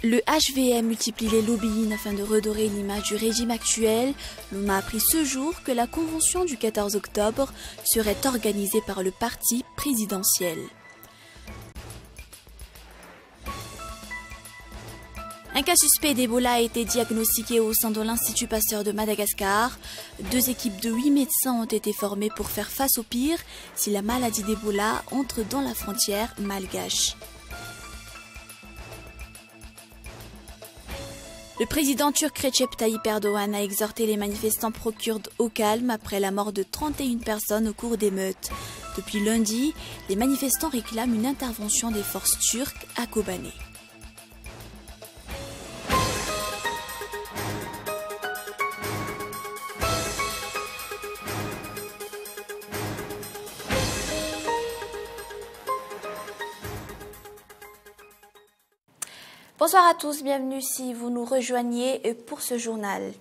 Le HVM multiplie les lobbying afin de redorer l'image du régime actuel. L'on a appris ce jour que la convention du 14 octobre serait organisée par le parti présidentiel. Un cas suspect d'Ebola a été diagnostiqué au sein de l'Institut Pasteur de Madagascar. 2 équipes de 8 médecins ont été formées pour faire face au pire si la maladie d'Ebola entre dans la frontière malgache. Le président turc Recep Tayyip Erdogan a exhorté les manifestants pro-kurdes au calme après la mort de 31 personnes au cours d'émeutes. Depuis lundi, les manifestants réclament une intervention des forces turques à Kobané. Bonsoir à tous, bienvenue si vous nous rejoignez pour ce journal.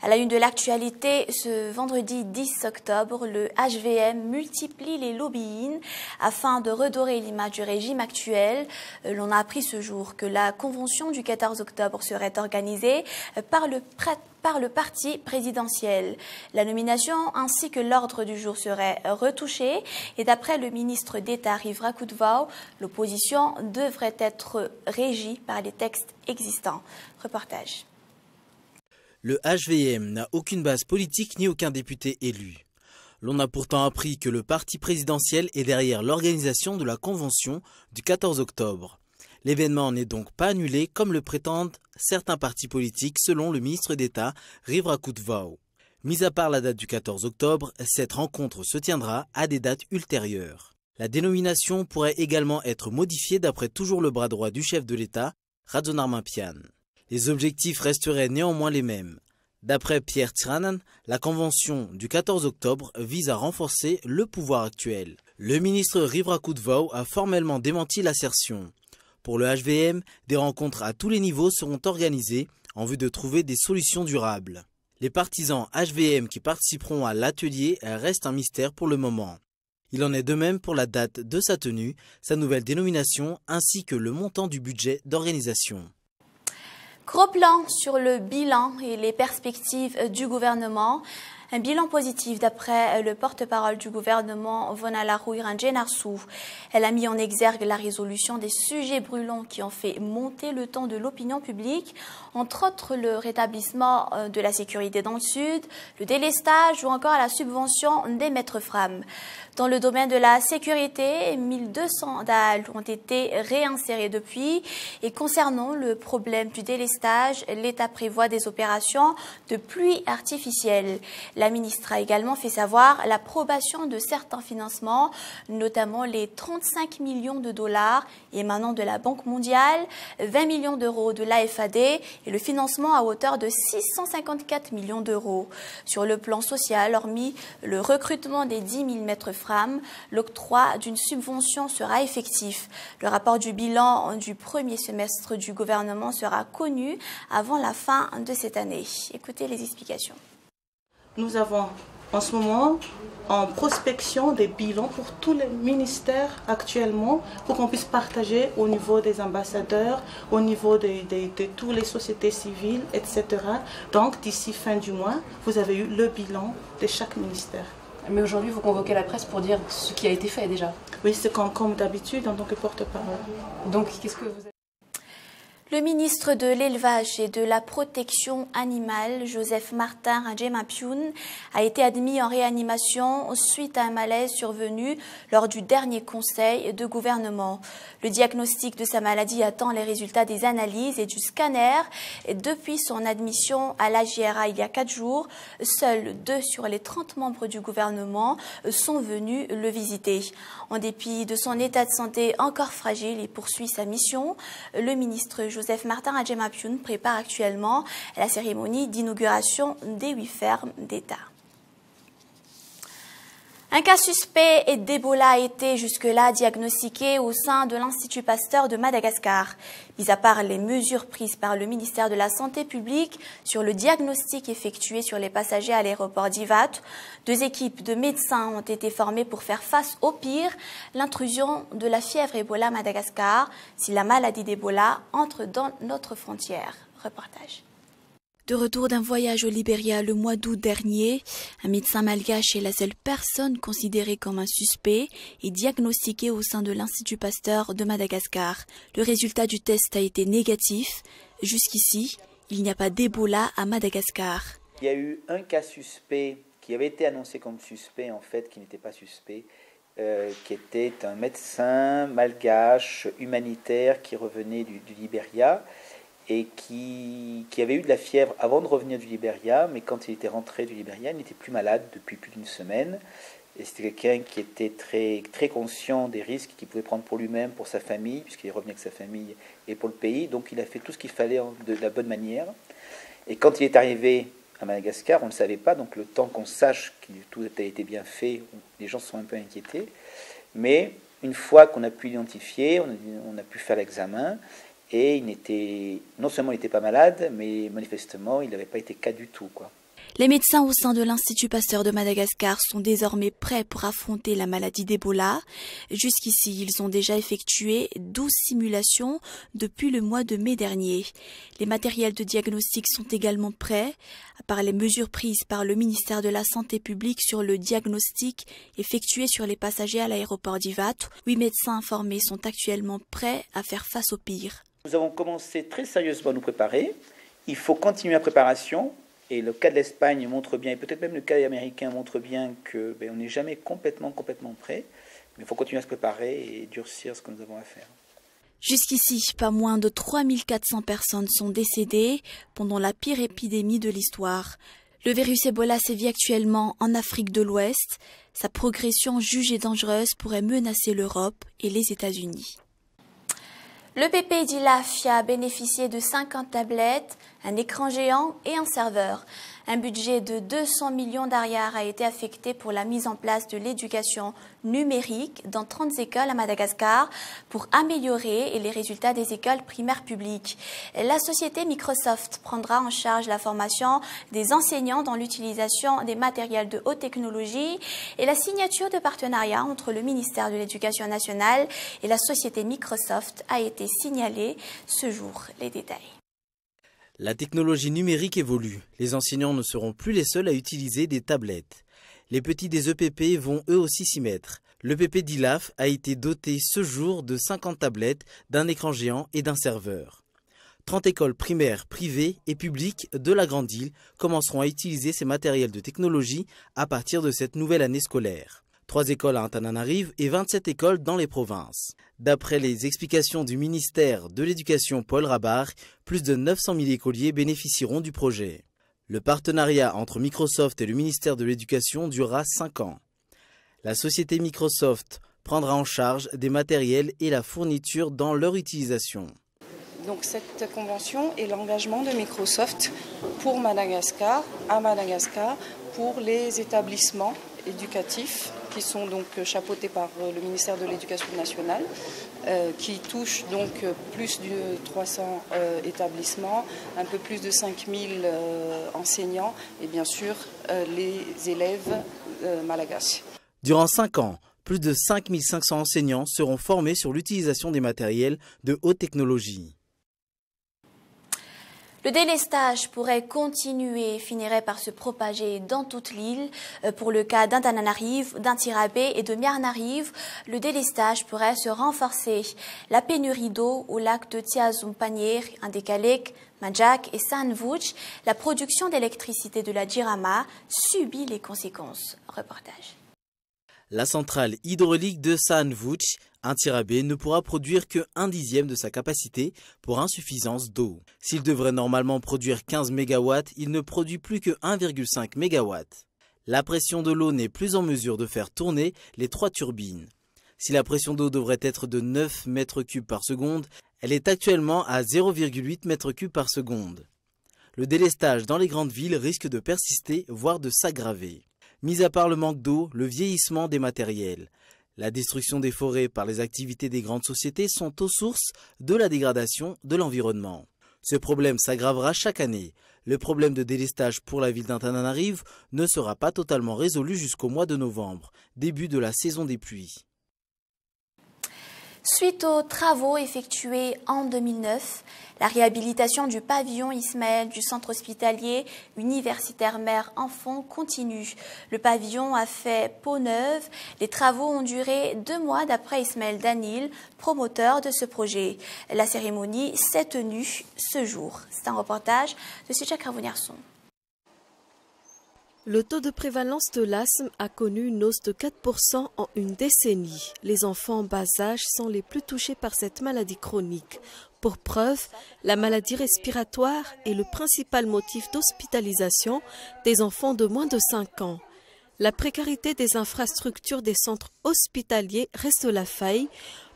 À la une de l'actualité, ce vendredi 10 octobre, le HVM multiplie les lobbying afin de redorer l'image du régime actuel. L'on a appris ce jour que la convention du 14 octobre serait organisée par le parti présidentiel. La nomination ainsi que l'ordre du jour seraient retouchés et d'après le ministre d'État Riv Rakoudvao, l'opposition devrait être régie par les textes existants. Reportage. Le HVM n'a aucune base politique ni aucun député élu. L'on a pourtant appris que le parti présidentiel est derrière l'organisation de la convention du 14 octobre. L'événement n'est donc pas annulé comme le prétendent certains partis politiques selon le ministre d'État Riv Rakoudvao. Mis à part la date du 14 octobre, cette rencontre se tiendra à des dates ultérieures. La dénomination pourrait également être modifiée d'après toujours le bras droit du chef de l'État, Radzonar-Mapian. Les objectifs resteraient néanmoins les mêmes. D'après Pierre Tsiranan, la convention du 14 octobre vise à renforcer le pouvoir actuel. Le ministre Riv Rakoudvao a formellement démenti l'assertion. Pour le HVM, des rencontres à tous les niveaux seront organisées en vue de trouver des solutions durables. Les partisans HVM qui participeront à l'atelier restent un mystère pour le moment. Il en est de même pour la date de sa tenue, sa nouvelle dénomination ainsi que le montant du budget d'organisation. Gros plan sur le bilan et les perspectives du gouvernement. Un bilan positif d'après le porte-parole du gouvernement, Vonalaru Iranjenarsou. Elle a mis en exergue la résolution des sujets brûlants qui ont fait monter le ton de l'opinion publique, entre autres le rétablissement de la sécurité dans le Sud, le délestage ou encore la subvention des maîtres femmes. Dans le domaine de la sécurité, 1200 dalles ont été réinsérées depuis. Et concernant le problème du délestage, l'État prévoit des opérations de pluie artificielle. La ministre a également fait savoir l'approbation de certains financements, notamment les 35 millions de dollars émanant de la Banque mondiale, 20 millions d'euros de l'AFAD et le financement à hauteur de 654 millions d'euros. Sur le plan social, hormis le recrutement des 10 000 maîtres femmes, l'octroi d'une subvention sera effectif. Le rapport du bilan du premier semestre du gouvernement sera connu avant la fin de cette année. Écoutez les explications. Nous avons en ce moment en prospection des bilans pour tous les ministères actuellement pour qu'on puisse partager au niveau des ambassadeurs, au niveau de toutes les sociétés civiles, etc. Donc d'ici fin du mois, vous avez eu le bilan de chaque ministère. Mais aujourd'hui, vous convoquez la presse pour dire ce qui a été fait déjà. Oui, c'est comme d'habitude en tant que porte-parole. Donc qu'est-ce que vous avez... Le ministre de l'Élevage et de la Protection animale, Joseph Martin Radjemapioun, a été admis en réanimation suite à un malaise survenu lors du dernier conseil de gouvernement. Le diagnostic de sa maladie attend les résultats des analyses et du scanner. Et depuis son admission à l'AGRA il y a 4 jours, seuls 2 sur les 30 membres du gouvernement sont venus le visiter. En dépit de son état de santé encore fragile, il poursuit sa mission. Le ministre Joseph Martin Radjemapioun prépare actuellement la cérémonie d'inauguration des 8 fermes d'État. Un cas suspect d'Ebola a été jusque-là diagnostiqué au sein de l'Institut Pasteur de Madagascar. Mis à part les mesures prises par le ministère de la Santé publique sur le diagnostic effectué sur les passagers à l'aéroport d'Ivat, 2 équipes de médecins ont été formées pour faire face au pire, l'intrusion de la fièvre Ebola à Madagascar, si la maladie d'Ebola entre dans notre frontière. Reportage. De retour d'un voyage au Libéria le mois d'août dernier, un médecin malgache est la seule personne considérée comme un suspect et diagnostiquée au sein de l'Institut Pasteur de Madagascar. Le résultat du test a été négatif. Jusqu'ici, il n'y a pas d'Ebola à Madagascar. Il y a eu un cas suspect qui avait été annoncé comme suspect, en fait, qui n'était pas suspect, qui était un médecin malgache humanitaire qui revenait du Libéria, et qui avait eu de la fièvre avant de revenir du Libéria, mais quand il était rentré du Libéria, il n'était plus malade depuis plus d'une semaine. Et c'était quelqu'un qui était très, très conscient des risques qu'il pouvait prendre pour lui-même, pour sa famille, puisqu'il est revenu avec sa famille, et pour le pays. Donc il a fait tout ce qu'il fallait de la bonne manière. Et quand il est arrivé à Madagascar, on ne le savait pas, donc le temps qu'on sache que tout a été bien fait, les gens se sont un peu inquiétés. Mais une fois qu'on a pu l'identifier, on a pu faire l'examen, et non seulement il n'était pas malade, mais manifestement, il n'avait pas été cas du tout, quoi. Les médecins au sein de l'Institut Pasteur de Madagascar sont désormais prêts pour affronter la maladie d'Ebola. Jusqu'ici, ils ont déjà effectué 12 simulations depuis le mois de mai dernier. Les matériels de diagnostic sont également prêts. À part les mesures prises par le ministère de la Santé publique sur le diagnostic effectué sur les passagers à l'aéroport d'Ivat, 8 médecins informés sont actuellement prêts à faire face au pire. Nous avons commencé très sérieusement à nous préparer. Il faut continuer la préparation. Et le cas de l'Espagne montre bien, et peut-être même le cas américain montre bien qu'on n'est jamais complètement prêt. Mais il faut continuer à se préparer et durcir ce que nous avons à faire. Jusqu'ici, pas moins de 3400 personnes sont décédées pendant la pire épidémie de l'histoire. Le virus Ebola sévit actuellement en Afrique de l'Ouest. Sa progression jugée dangereuse pourrait menacer l'Europe et les États-Unis. Le PP d'Ilaf a bénéficié de 50 tablettes, un écran géant et un serveur. Un budget de 200 millions d'ariars a été affecté pour la mise en place de l'éducation numérique dans 30 écoles à Madagascar pour améliorer les résultats des écoles primaires publiques. La société Microsoft prendra en charge la formation des enseignants dans l'utilisation des matériels de haute technologie et la signature de partenariat entre le ministère de l'Éducation nationale et la société Microsoft a été signalée ce jour. Les détails. La technologie numérique évolue. Les enseignants ne seront plus les seuls à utiliser des tablettes. Les petits des EPP vont eux aussi s'y mettre. L'EPP d'Ilaf a été doté ce jour de 50 tablettes, d'un écran géant et d'un serveur. 30 écoles primaires, privées et publiques de la Grande Île commenceront à utiliser ces matériels de technologie à partir de cette nouvelle année scolaire. 3 écoles à Antananarivo et 27 écoles dans les provinces. D'après les explications du ministère de l'Éducation Paul Rabar, plus de 900 000 écoliers bénéficieront du projet. Le partenariat entre Microsoft et le ministère de l'Éducation durera 5 ans. La société Microsoft prendra en charge des matériels et la fourniture dans leur utilisation. Donc cette convention est l'engagement de Microsoft pour Madagascar, à Madagascar, pour les établissements éducatifs qui sont donc chapeautés par le ministère de l'Éducation nationale, qui touchent donc plus de 300 établissements, un peu plus de 5000 enseignants et bien sûr les élèves malagasy. Durant 5 ans, plus de 5500 enseignants seront formés sur l'utilisation des matériels de haute technologie. Le délestage pourrait continuer et finirait par se propager dans toute l'île. Pour le cas d'Antananarivo, d'Intirabé et de Miarnarivo, le délestage pourrait se renforcer. La pénurie d'eau au lac de Tiazumpanir, Indékalek, Majak et Sanvuch, la production d'électricité de la Jirama subit les conséquences. Reportage. La centrale hydraulique de Sanvuch, Intirabé, ne pourra produire que 1/10 de sa capacité pour insuffisance d'eau. S'il devrait normalement produire 15 MW, il ne produit plus que 1,5 MW. La pression de l'eau n'est plus en mesure de faire tourner les 3 turbines. Si la pression d'eau devrait être de 9 m3 par seconde, elle est actuellement à 0,8 m3 par seconde. Le délestage dans les grandes villes risque de persister, voire de s'aggraver. mis à part le manque d'eau, le vieillissement des matériels. La destruction des forêts par les activités des grandes sociétés sont aux sources de la dégradation de l'environnement. Ce problème s'aggravera chaque année. Le problème de délestage pour la ville d'Antananarive ne sera pas totalement résolu jusqu'au mois de novembre, début de la saison des pluies. Suite aux travaux effectués en 2009, la réhabilitation du pavillon Ismaël du centre hospitalier universitaire mère-enfant continue. Le pavillon a fait peau neuve. Les travaux ont duré 2 mois d'après Ismaël Danil, promoteur de ce projet. La cérémonie s'est tenue ce jour. C'est un reportage de Sidja Kravouniarson. Le taux de prévalence de l'asthme a connu une hausse de 4% en une décennie. Les enfants en bas âge sont les plus touchés par cette maladie chronique. Pour preuve, la maladie respiratoire est le principal motif d'hospitalisation des enfants de moins de 5 ans. La précarité des infrastructures des centres hospitaliers reste la faille.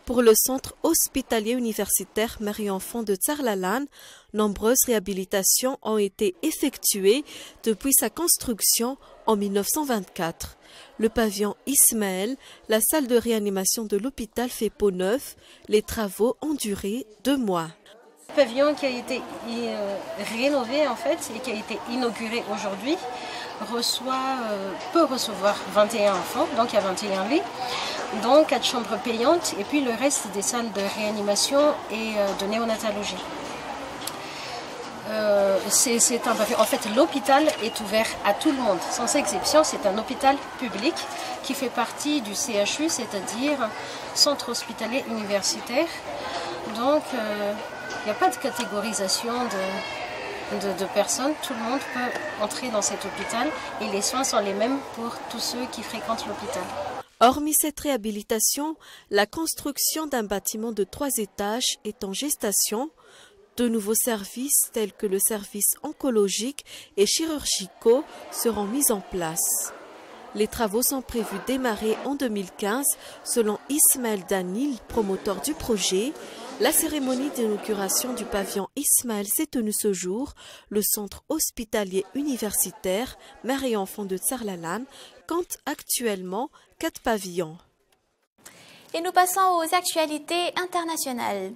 Pour le centre hospitalier universitaire Marie-Enfant de Tsarlalan, nombreuses réhabilitations ont été effectuées depuis sa construction en 1924. Le pavillon Ismaël, la salle de réanimation de l'hôpital fait peau neuve. Les travaux ont duré 2 mois. Le pavillon qui a été rénové en fait et qui a été inauguré aujourd'hui peut recevoir 21 enfants, donc il y a 21 lits, donc 4 chambres payantes et puis le reste des salles de réanimation et de néonatologie. C'est un pavillon. En fait, l'hôpital est ouvert à tout le monde, sans exception. C'est un hôpital public qui fait partie du CHU, c'est-à-dire Centre hospitalier universitaire. Donc, il n'y a pas de catégorisation de personnes. Tout le monde peut entrer dans cet hôpital et les soins sont les mêmes pour tous ceux qui fréquentent l'hôpital. Hormis cette réhabilitation, la construction d'un bâtiment de 3 étages est en gestation. De nouveaux services tels que le service oncologique et chirurgicaux seront mis en place. Les travaux sont prévus démarrer en 2015 selon Ismaël Danil, promoteur du projet. La cérémonie d'inauguration du pavillon Ismaël s'est tenue ce jour. Le centre hospitalier universitaire Marie-Enfant de Tsarlalan compte actuellement 4 pavillons. Et nous passons aux actualités internationales.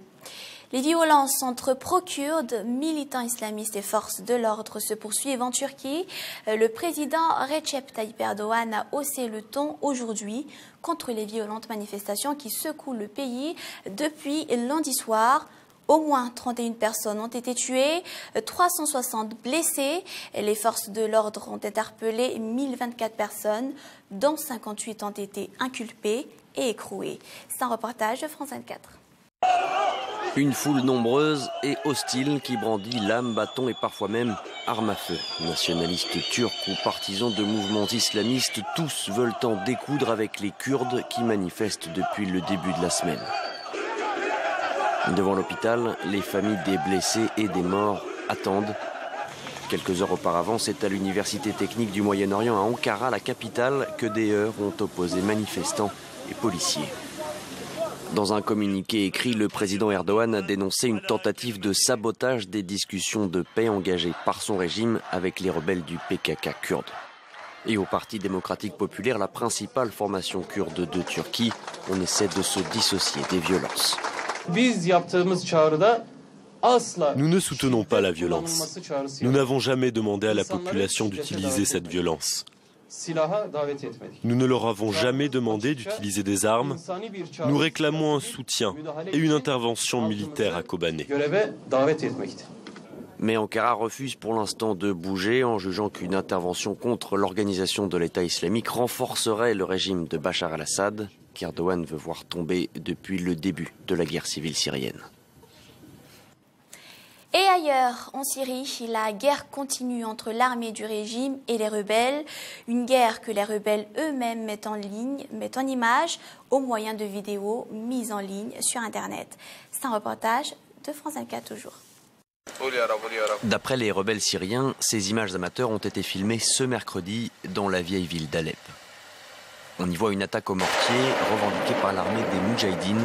Les violences entre pro-kurdes, militants islamistes et forces de l'ordre se poursuivent en Turquie. Le président Recep Tayyip Erdogan a haussé le ton aujourd'hui contre les violentes manifestations qui secouent le pays depuis lundi soir. Au moins 31 personnes ont été tuées, 360 blessées. Les forces de l'ordre ont interpellé 1024 personnes, dont 58 ont été inculpées et écrouées. C'est un reportage de France 24. Une foule nombreuse et hostile qui brandit lames, bâtons et parfois même armes à feu. Nationalistes turcs ou partisans de mouvements islamistes, tous veulent en découdre avec les Kurdes qui manifestent depuis le début de la semaine. Devant l'hôpital, les familles des blessés et des morts attendent. Quelques heures auparavant, c'est à l'université technique du Moyen-Orient à Ankara, la capitale, que des heurts ont opposé manifestants et policiers. Dans un communiqué écrit, le président Erdogan a dénoncé une tentative de sabotage des discussions de paix engagées par son régime avec les rebelles du PKK kurde. Et au Parti démocratique populaire, la principale formation kurde de Turquie, on essaie de se dissocier des violences. Nous ne soutenons pas la violence. Nous n'avons jamais demandé à la population d'utiliser cette violence. Nous ne leur avons jamais demandé d'utiliser des armes. Nous réclamons un soutien et une intervention militaire à Kobané. Mais Ankara refuse pour l'instant de bouger en jugeant qu'une intervention contre l'organisation de l'État islamique renforcerait le régime de Bachar al-Assad, qu'Erdogan veut voir tomber depuis le début de la guerre civile syrienne. Et ailleurs, en Syrie, la guerre continue entre l'armée du régime et les rebelles. Une guerre que les rebelles eux-mêmes mettent en image au moyen de vidéos mises en ligne sur Internet. C'est un reportage de France 24 toujours. D'après les rebelles syriens, ces images amateurs ont été filmées ce mercredi dans la vieille ville d'Alep. On y voit une attaque au mortier revendiquée par l'armée des Moudjahidines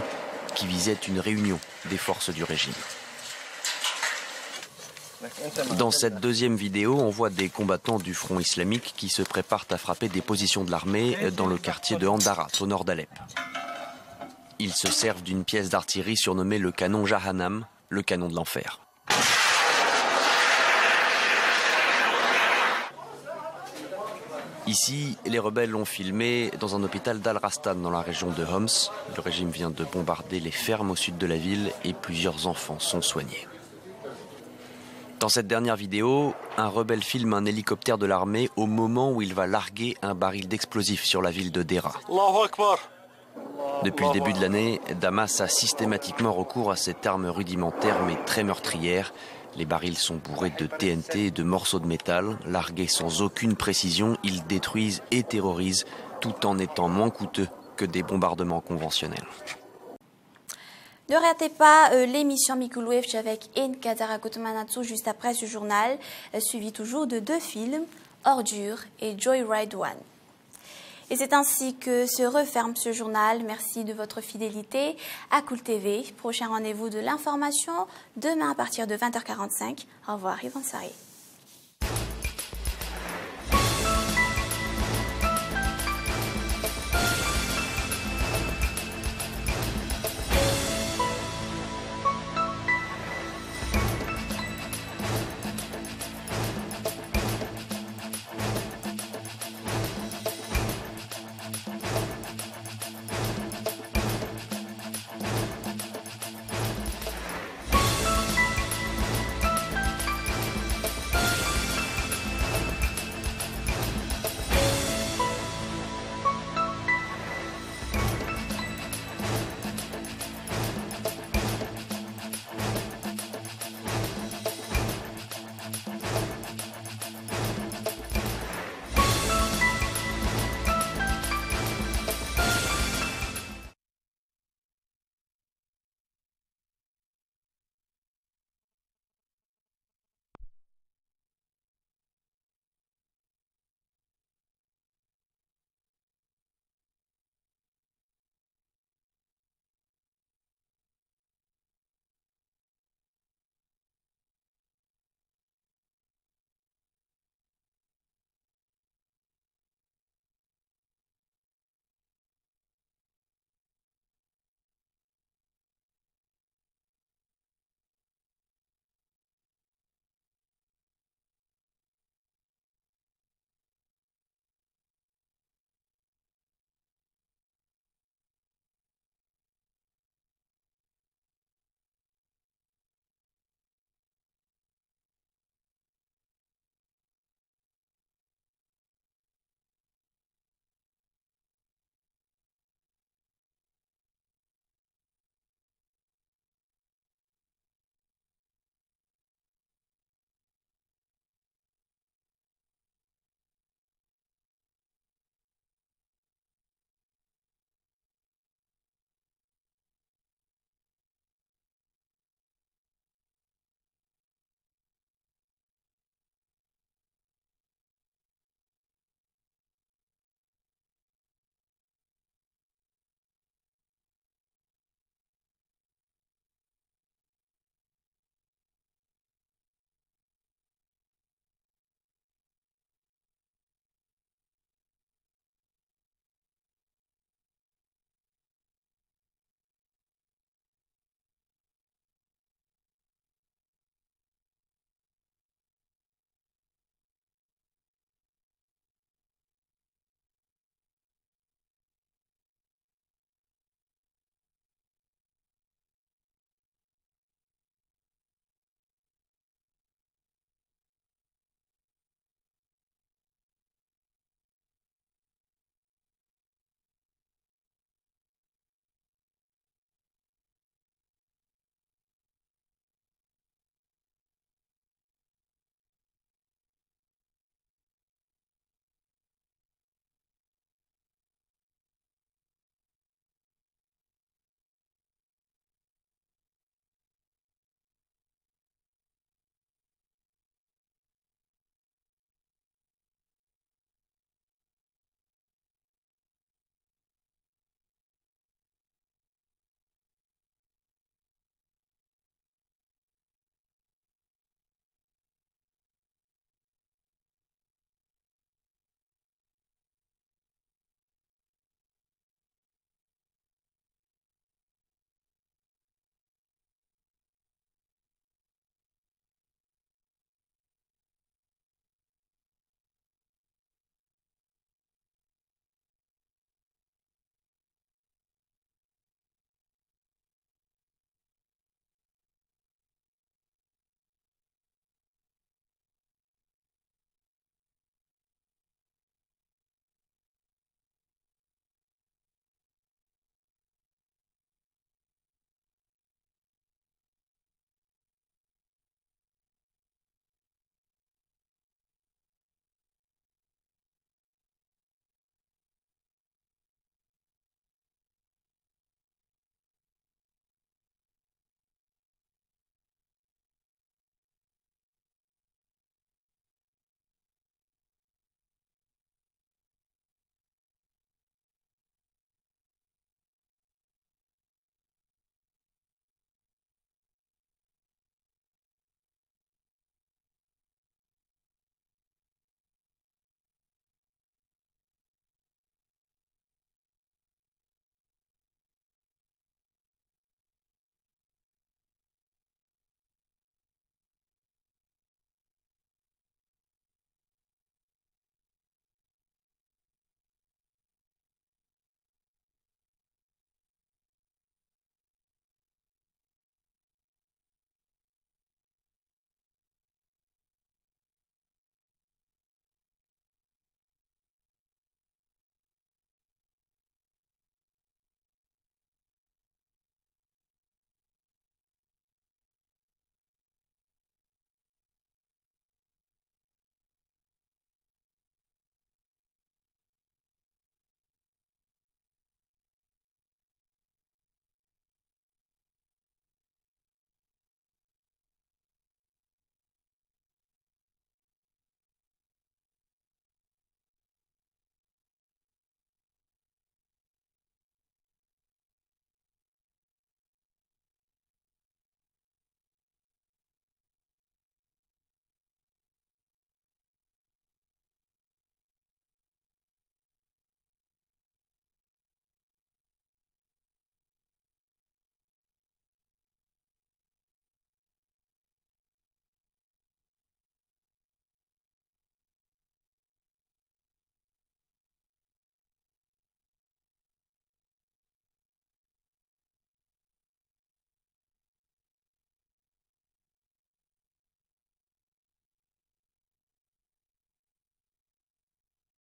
qui visait une réunion des forces du régime. Dans cette deuxième vidéo, on voit des combattants du Front islamique qui se préparent à frapper des positions de l'armée dans le quartier de Andarat, au nord d'Alep. Ils se servent d'une pièce d'artillerie surnommée le canon Jahannam, le canon de l'enfer. Ici, les rebelles l'ont filmé dans un hôpital d'Al-Rastan dans la région de Homs. Le régime vient de bombarder les fermes au sud de la ville et plusieurs enfants sont soignés. Dans cette dernière vidéo, un rebelle filme un hélicoptère de l'armée au moment où il va larguer un baril d'explosifs sur la ville de Deraa. Depuis le début de l'année, Damas a systématiquement recours à cette arme rudimentaire mais très meurtrière. Les barils sont bourrés de TNT et de morceaux de métal. Largués sans aucune précision, ils détruisent et terrorisent tout en étant moins coûteux que des bombardements conventionnels. Ne ratez pas l'émission Mikulouevch avec Enka Darakotomanatsu juste après ce journal, suivi toujours de 2 films, Ordure et Joyride 1. Et c'est ainsi que se referme ce journal. Merci de votre fidélité à Cool TV. Prochain rendez-vous de l'information demain à partir de 20h45. Au revoir et bonne soirée.